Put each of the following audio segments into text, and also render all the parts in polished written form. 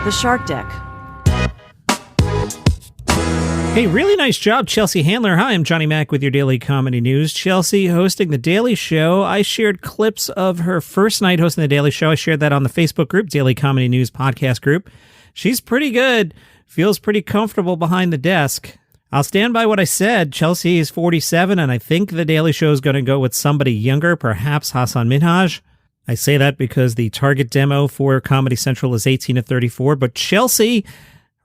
The Shark Deck. Hey, really nice job, Chelsea Handler. Hi, I'm Johnny Mac with your Daily Comedy News. Chelsea hosting The Daily Show. I shared clips of her first night hosting The Daily Show. I shared that on the Facebook group, Daily Comedy News Podcast Group. She's pretty good. Feels pretty comfortable behind the desk. I'll stand by what I said. Chelsea is 47, and I think The Daily Show is going to go with somebody younger, perhaps Hassan Minhaj. I say that because the target demo for Comedy Central is 18 to 34, but Chelsea,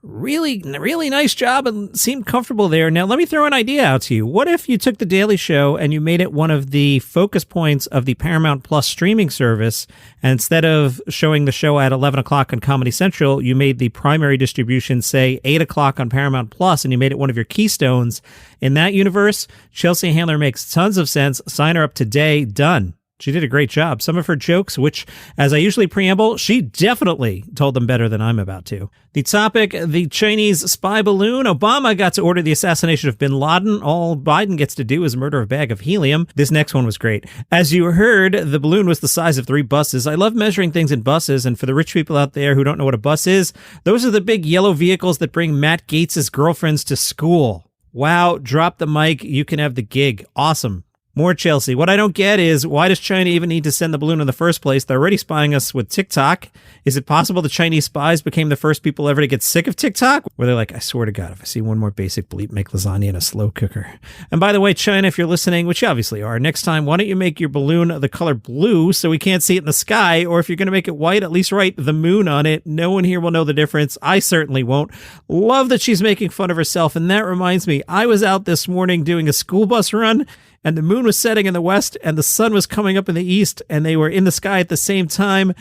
really nice job and seemed comfortable there. Now, let me throw an idea out to you. What if you took The Daily Show and you made it one of the focus points of the Paramount Plus streaming service, and instead of showing the show at 11 o'clock on Comedy Central, you made the primary distribution, say, 8 o'clock on Paramount Plus, and you made it one of your keystones? In that universe, Chelsea Handler makes tons of sense. Sign her up today. Done. She did a great job. Some of her jokes, which, as I usually preamble, she definitely told them better than I'm about to. The topic, the Chinese spy balloon. Obama got to order the assassination of bin Laden. All Biden gets to do is murder a bag of helium. This next one was great. As you heard, the balloon was the size of 3 buses. I love measuring things in buses, and for the rich people out there who don't know what a bus is, those are the big yellow vehicles that bring Matt Gaetz' girlfriends to school. Wow, drop the mic. You can have the gig. Awesome. More Chelsea. What I don't get is, why does China even need to send the balloon in the first place? They're already spying us with TikTok. Is it possible the Chinese spies became the first people ever to get sick of TikTok? Where they're like, I swear to God, if I see one more basic bleep, make lasagna in a slow cooker. And by the way, China, if you're listening, which you obviously are, next time, why don't you make your balloon the color blue so we can't see it in the sky? Or if you're going to make it white, at least write the moon on it. No one here will know the difference. I certainly won't. Love that she's making fun of herself. And that reminds me, I was out this morning doing a school bus run, and the moon was setting in the west and the sun was coming up in the east, and they were in the sky at the same time.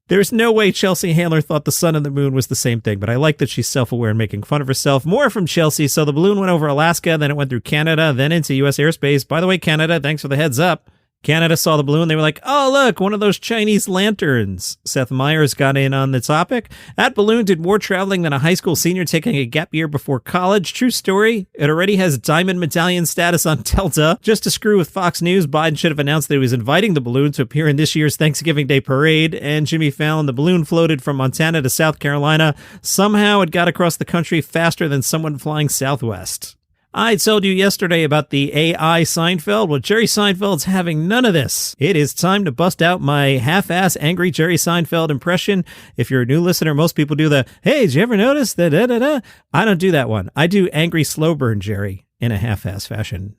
There's no way Chelsea Handler thought the sun and the moon was the same thing, but I like that she's self-aware and making fun of herself. More from Chelsea. So the balloon went over Alaska, then it went through Canada, then into U.S. airspace. By the way, Canada, thanks for the heads up. Canada saw the balloon. They were like, oh, look, one of those Chinese lanterns. Seth Meyers got in on the topic. That balloon did more traveling than a high school senior taking a gap year before college. True story. It already has diamond medallion status on Delta. Just to screw with Fox News, Biden should have announced that he was inviting the balloon to appear in this year's Thanksgiving Day parade. And Jimmy Fallon, the balloon floated from Montana to South Carolina. Somehow it got across the country faster than someone flying Southwest. I told you yesterday about the AI Seinfeld. Well, Jerry Seinfeld's having none of this. It is time to bust out my half-ass angry Jerry Seinfeld impression. If you're a new listener, most people do the, hey, did you ever notice that? I don't do that one. I do angry slow burn Jerry in a half-ass fashion.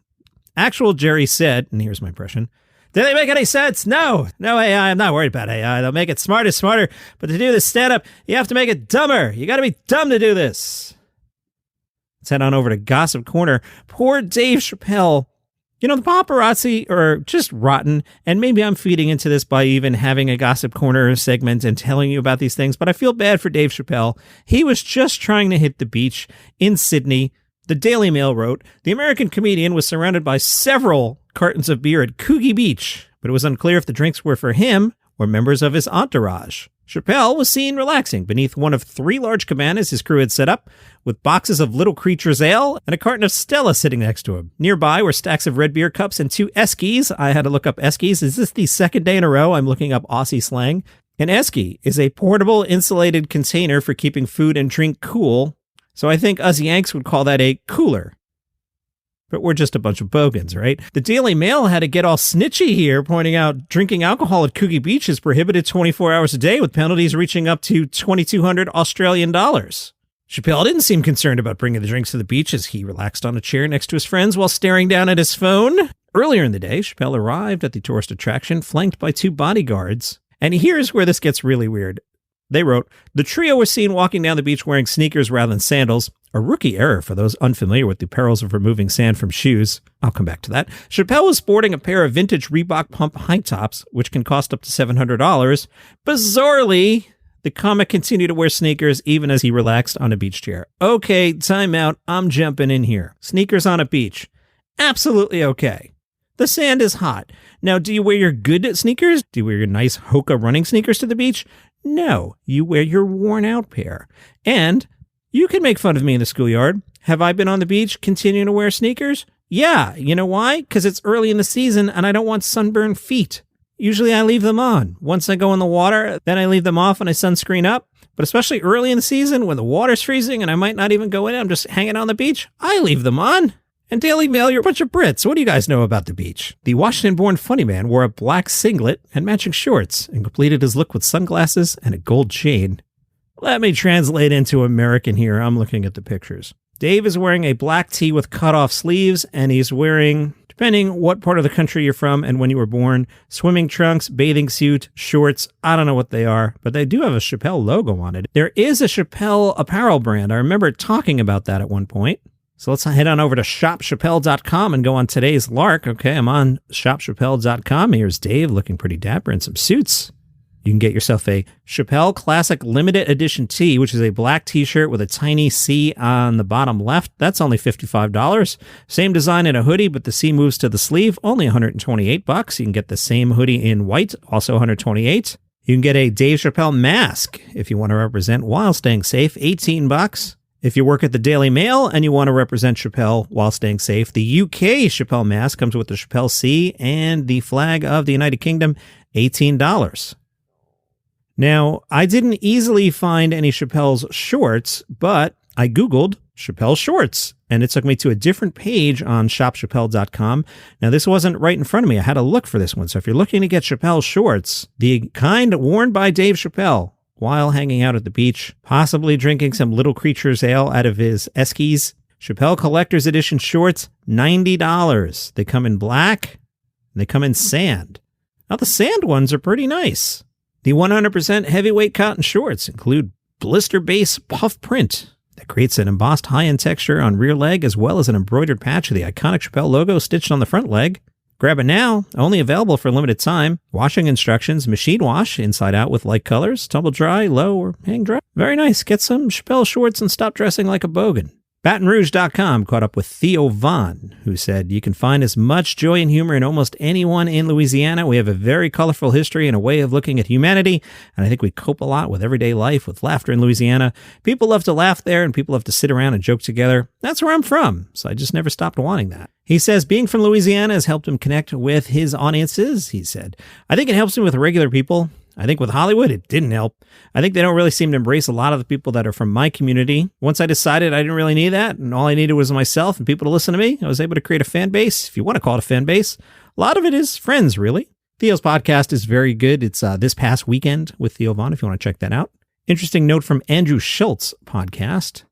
Actual Jerry said, and here's my impression, did they make any sense? No AI. I'm not worried about AI. They'll make it smarter. But to do this stand-up, you have to make it dumber. You got to be dumb to do this. Let's head on over to Gossip Corner. Poor Dave Chappelle. You know, the paparazzi are just rotten, and maybe I'm feeding into this by even having a Gossip Corner segment and telling you about these things, but I feel bad for Dave Chappelle. He was just trying to hit the beach in Sydney. The Daily Mail wrote, the American comedian was surrounded by several cartons of beer at Coogee Beach, but it was unclear if the drinks were for him or members of his entourage. Chappelle was seen relaxing beneath one of 3 large cabanas his crew had set up, with boxes of Little Creatures Ale and a carton of Stella sitting next to him. Nearby were stacks of red beer cups and 2 Eskies. I had to look up Eskies. Is this the second day in a row I'm looking up Aussie slang? An Esky is a portable insulated container for keeping food and drink cool, so I think us Yanks would call that a cooler. But we're just a bunch of bogans, right? The Daily Mail had to get all snitchy here, pointing out drinking alcohol at Coogee Beach is prohibited 24 hours a day, with penalties reaching up to 2,200 Australian dollars. Chappelle didn't seem concerned about bringing the drinks to the beach as he relaxed on a chair next to his friends while staring down at his phone. Earlier in the day, Chappelle arrived at the tourist attraction, flanked by 2 bodyguards. And here's where this gets really weird. They wrote, the trio was seen walking down the beach wearing sneakers rather than sandals. A rookie error for those unfamiliar with the perils of removing sand from shoes. I'll come back to that. Chappelle was sporting a pair of vintage Reebok pump high tops, which can cost up to $700. Bizarrely, the comic continued to wear sneakers even as he relaxed on a beach chair. Okay, time out. I'm jumping in here. Sneakers on a beach. Absolutely okay. The sand is hot. Now, do you wear your good sneakers? Do you wear your nice Hoka running sneakers to the beach? No, you wear your worn out pair. And you can make fun of me in the schoolyard. Have I been on the beach continuing to wear sneakers? Yeah. You know why? Because it's early in the season and I don't want sunburned feet. Usually I leave them on. Once I go in the water, then I leave them off and I sunscreen up. But especially early in the season when the water's freezing and I might not even go in, I'm just hanging on the beach, I leave them on. And Daily Mail, you're a bunch of Brits. What do you guys know about the beach? The Washington-born funny man wore a black singlet and matching shorts and completed his look with sunglasses and a gold chain. Let me translate into American here. I'm looking at the pictures. Dave is wearing a black tee with cut-off sleeves, and he's wearing, depending what part of the country you're from and when you were born, swimming trunks, bathing suit, shorts. I don't know what they are, but they do have a Chappelle logo on it. There is a Chappelle apparel brand. I remember talking about that at one point. So let's head on over to shopchappelle.com and go on today's lark. Okay, I'm on shopchappelle.com. Here's Dave looking pretty dapper in some suits. You can get yourself a Chappelle Classic Limited Edition tee, which is a black t-shirt with a tiny C on the bottom left. That's only $55. Same design in a hoodie, but the C moves to the sleeve, only $128. You can get the same hoodie in white, also $128. You can get a Dave Chappelle mask if you want to represent while staying safe, $18. If you work at the Daily Mail and you want to represent Chappelle while staying safe, the UK Chappelle mask comes with the Chappelle C and the flag of the United Kingdom, $18. Now, I didn't easily find any Chappelle's shorts, but I Googled Chappelle shorts, and it took me to a different page on shopchappelle.com. Now, this wasn't right in front of me. I had to look for this one. So if you're looking to get Chappelle shorts, the kind worn by Dave Chappelle while hanging out at the beach, possibly drinking some Little Creatures ale out of his Eskies, Chappelle Collector's Edition shorts, $90. They come in black, and they come in sand. Now, the sand ones are pretty nice. The 100% heavyweight cotton shorts include blister base puff print that creates an embossed high-end texture on rear leg as well as an embroidered patch of the iconic Chappelle logo stitched on the front leg. Grab it now, only available for a limited time. Washing instructions, machine wash, inside out with light colors, tumble dry, low, or hang dry. Very nice. Get some Chappelle shorts and stop dressing like a bogan. BatonRouge.com caught up with Theo Vaughn, who said, "You can find as much joy and humor in almost anyone in Louisiana. We have a very colorful history and a way of looking at humanity, and I think we cope a lot with everyday life with laughter in Louisiana. People love to laugh there, and people love to sit around and joke together. That's where I'm from, so I just never stopped wanting that." He says being from Louisiana has helped him connect with his audiences. He said, "I think it helps him with regular people. I think with Hollywood, it didn't help. I think they don't really seem to embrace a lot of the people that are from my community. Once I decided I didn't really need that, and all I needed was myself and people to listen to me, I was able to create a fan base, if you want to call it a fan base. A lot of it is friends, really." Theo's podcast is very good. It's This Past Weekend with Theo Vaughn, if you want to check that out. Interesting note from Andrew Schultz podcast.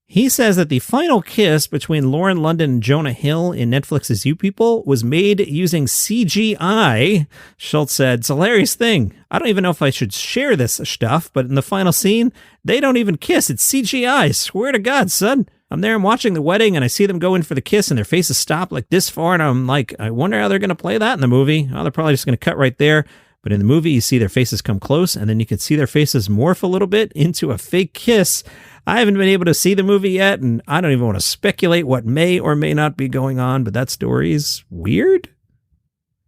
He says that the final kiss between Lauren London and Jonah Hill in Netflix's You People was made using CGI. Schultz said, "It's a hilarious thing. I don't even know if I should share this stuff, but in the final scene, they don't even kiss. It's CGI. Swear to God, son. I'm there, I'm watching the wedding, and I see them go in for the kiss, and their faces stop like this far, and I'm like, I wonder how they're going to play that in the movie. Oh, they're probably just going to cut right there. But in the movie, you see their faces come close, and then you can see their faces morph a little bit into a fake kiss. I haven't been able to see the movie yet, and I don't even want to speculate what may or may not be going on, but that story is weird."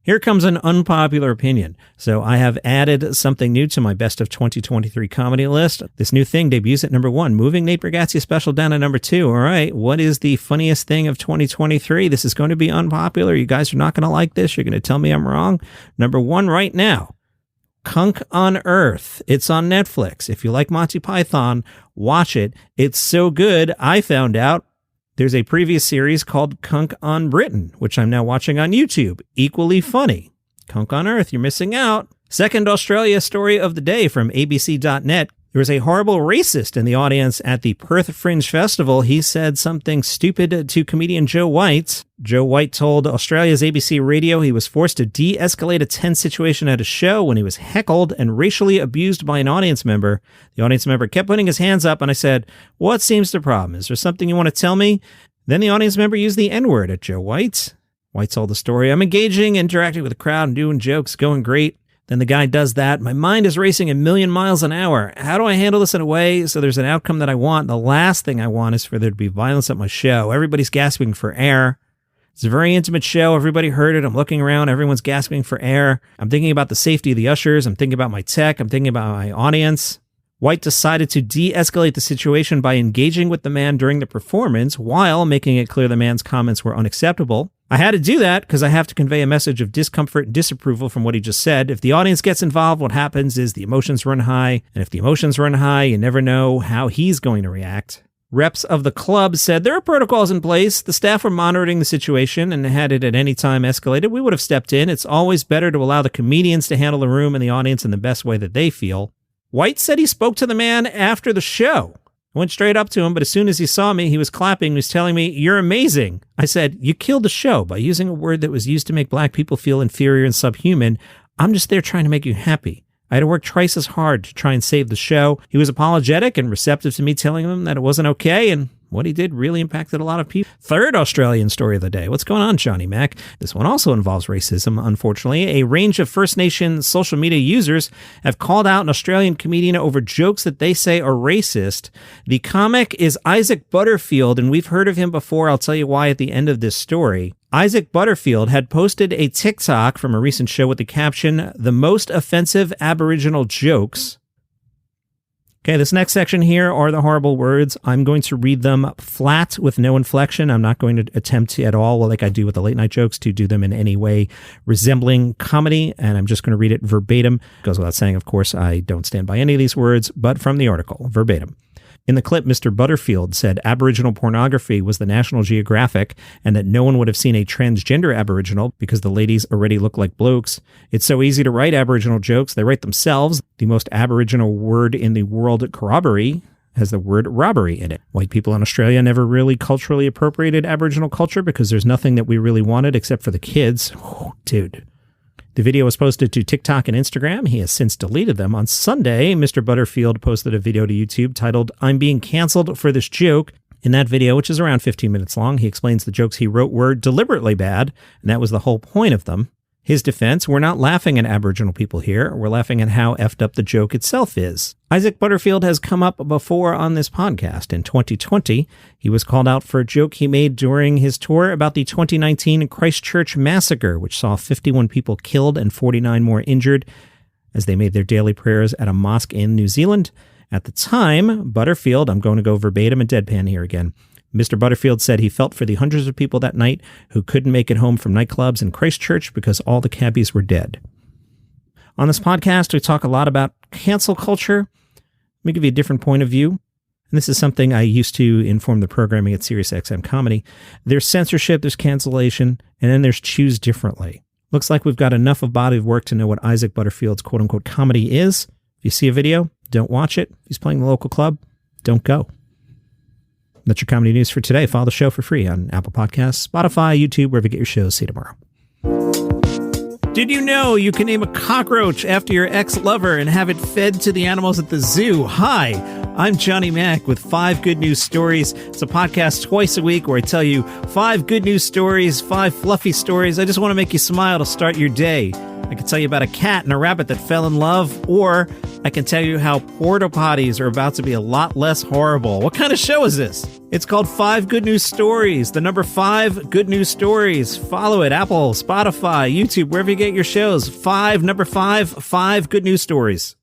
Here comes an unpopular opinion. So I have added something new to my best of 2023 comedy list. This new thing debuts at number 1, moving Nate Bargatze special down at number 2. All right, what is the funniest thing of 2023? This is going to be unpopular. You guys are not going to like this. You're going to tell me I'm wrong. Number 1 right now. Kunk on Earth. It's on Netflix. If you like Monty Python, watch it. It's so good, I found out there's a previous series called Kunk on Britain, which I'm now watching on YouTube. Equally funny. Kunk on Earth, you're missing out. Second Australia story of the day from abc.net. There was a horrible racist in the audience at the Perth Fringe Festival. He said something stupid to comedian Joe White. Joe White told Australia's ABC Radio he was forced to de-escalate a tense situation at a show when he was heckled and racially abused by an audience member. The audience member kept putting his hands up, and I said, "What seems the problem? Is there something you want to tell me?" Then the audience member used the N-word at Joe White. White told the story, "I'm engaging, interacting with the crowd, and doing jokes, going great. Then the guy does that. My mind is racing 1,000,000 miles an hour. How do I handle this in a way so there's an outcome that I want? The last thing I want is for there to be violence at my show. Everybody's gasping for air. It's a very intimate show. Everybody heard it. I'm looking around. Everyone's gasping for air. I'm thinking about the safety of the ushers. I'm thinking about my tech. I'm thinking about my audience." White decided to de-escalate the situation by engaging with the man during the performance while making it clear the man's comments were unacceptable. I had to do that because I have to convey a message of discomfort and disapproval from what he just said. If the audience gets involved, what happens is the emotions run high. And if the emotions run high, you never know how he's going to react. Reps of the club said there are protocols in place. The staff were monitoring the situation, and had it at any time escalated, we would have stepped in. It's always better to allow the comedians to handle the room and the audience in the best way that they feel. White said he spoke to the man after the show. I went straight up to him, but as soon as he saw me, he was clapping. He was telling me, "You're amazing." I said, "You killed the show by using a word that was used to make black people feel inferior and subhuman. I'm just there trying to make you happy." I had to work twice as hard to try and save the show. He was apologetic and receptive to me telling him that it wasn't okay, and what he did really impacted a lot of people. Third Australian story of the day. What's going on, Johnny Mac? This one also involves racism, unfortunately. A range of First Nation social media users have called out an Australian comedian over jokes that they say are racist. The comic is Isaac Butterfield, and we've heard of him before. I'll tell you why at the end of this story. Isaac Butterfield had posted a TikTok from a recent show with the caption, "The most offensive Aboriginal jokes." Okay, this next section here are the horrible words. I'm going to read them flat with no inflection. I'm not going to attempt at all, like I do with the late night jokes, to do them in any way resembling comedy, and I'm just going to read it verbatim. Goes without saying, of course, I don't stand by any of these words, but from the article, verbatim. In the clip, Mr. Butterfield said Aboriginal pornography was the National Geographic and that no one would have seen a transgender Aboriginal because the ladies already look like blokes. It's so easy to write Aboriginal jokes. They write themselves. The most Aboriginal word in the world, corroboree, has the word robbery in it. White people in Australia never really culturally appropriated Aboriginal culture because there's nothing that we really wanted except for the kids. Oh, dude. The video was posted to TikTok and Instagram. He has since deleted them. On Sunday, Mr. Butterfield posted a video to YouTube titled, "I'm being canceled for this joke." In that video, which is around 15 minutes long, he explains the jokes he wrote were deliberately bad, and that was the whole point of them. His defense, we're not laughing at Aboriginal people here. We're laughing at how effed up the joke itself is. Isaac Butterfield has come up before on this podcast. In 2020, he was called out for a joke he made during his tour about the 2019 Christchurch massacre, which saw 51 people killed and 49 more injured as they made their daily prayers at a mosque in New Zealand. At the time, Butterfield, I'm going to go verbatim and deadpan here again, Mr. Butterfield said he felt for the hundreds of people that night who couldn't make it home from nightclubs in Christchurch because all the cabbies were dead. On this podcast, we talk a lot about cancel culture. Let me give you a different point of view. And this is something I used to inform the programming at SiriusXM Comedy. There's censorship, there's cancellation, and then there's choose differently. Looks like we've got enough of body of work to know what Isaac Butterfield's quote-unquote comedy is. If you see a video, don't watch it. If he's playing the local club, don't go. That's your comedy news for today. Follow the show for free on Apple Podcasts, Spotify, YouTube, wherever you get your shows. See you tomorrow. Did you know you can name a cockroach after your ex-lover and have it fed to the animals at the zoo? Hi, I'm Johnny Mac with 5 Good News Stories. It's a podcast twice a week where I tell you 5 good news stories, 5 fluffy stories. I just want to make you smile to start your day. I can tell you about a cat and a rabbit that fell in love, or I can tell you how porta potties are about to be a lot less horrible. What kind of show is this? It's called 5 Good News Stories. The number 5 Good News Stories. Follow it, Apple, Spotify, YouTube, wherever you get your shows. 5 Good News Stories.